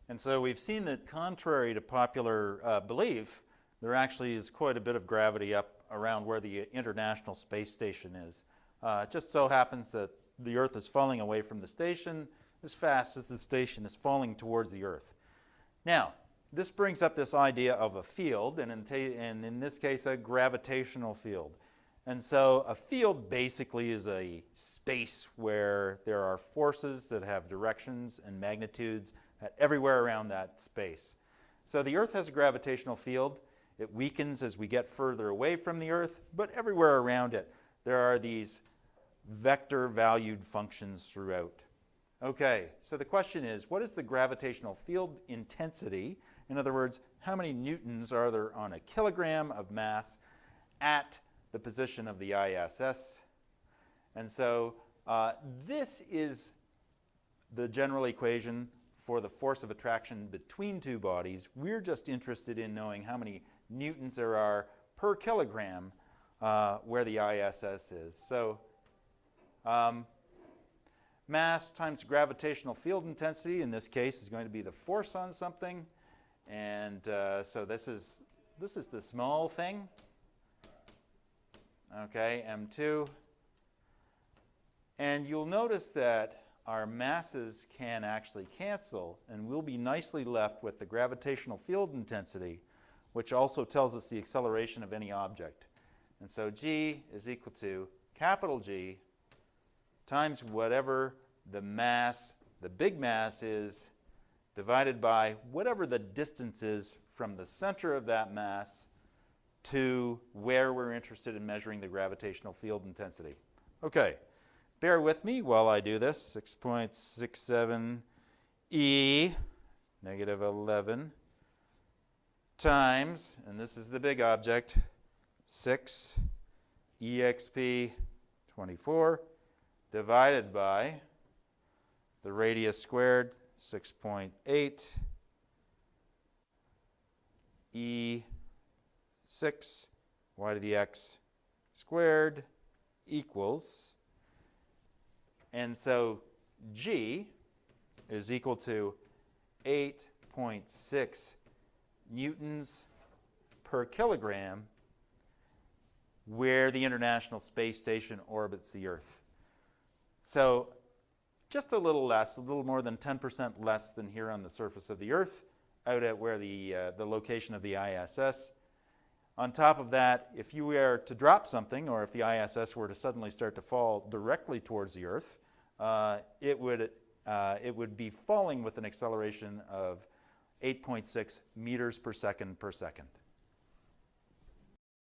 And so we've seen that contrary to popular belief, there actually is quite a bit of gravity up around where the International Space Station is. It just so happens that the Earth is falling away from the station as fast as the station is falling towards the Earth. Now, this brings up this idea of a field, and in this case, a gravitational field. And so a field basically is a space where there are forces that have directions and magnitudes everywhere around that space. So the Earth has a gravitational field. It weakens as we get further away from the Earth, but everywhere around it, there are these vector-valued functions throughout. Okay, so the question is, what is the gravitational field intensity? In other words, how many newtons are there on a kilogram of mass at the position of the ISS? And so this is the general equation for the force of attraction between two bodies. We're just interested in knowing how many newtons there are per kilogram where the ISS is. So mass times gravitational field intensity, in this case, is going to be the force on something. And so this is the small thing. Okay, M2. And you'll notice that our masses can actually cancel, and we'll be nicely left with the gravitational field intensity, which also tells us the acceleration of any object. And so G is equal to capital G times whatever the mass, the big mass is, divided by whatever the distance is from the center of that mass to where we're interested in measuring the gravitational field intensity. Okay, bear with me while I do this. 6.67 E negative 11 times, and this is the big object, 6 exp 24 divided by the radius squared, 6.8 E6 y to the x squared equals, and so G is equal to 8.6 newtons per kilogram where the International Space Station orbits the Earth. So just a little less, a little more than 10% less than here on the surface of the Earth, out at where the location of the ISS. On top of that, if you were to drop something, or if the ISS were to suddenly start to fall directly towards the Earth, it would be falling with an acceleration of 8.6 meters per second per second.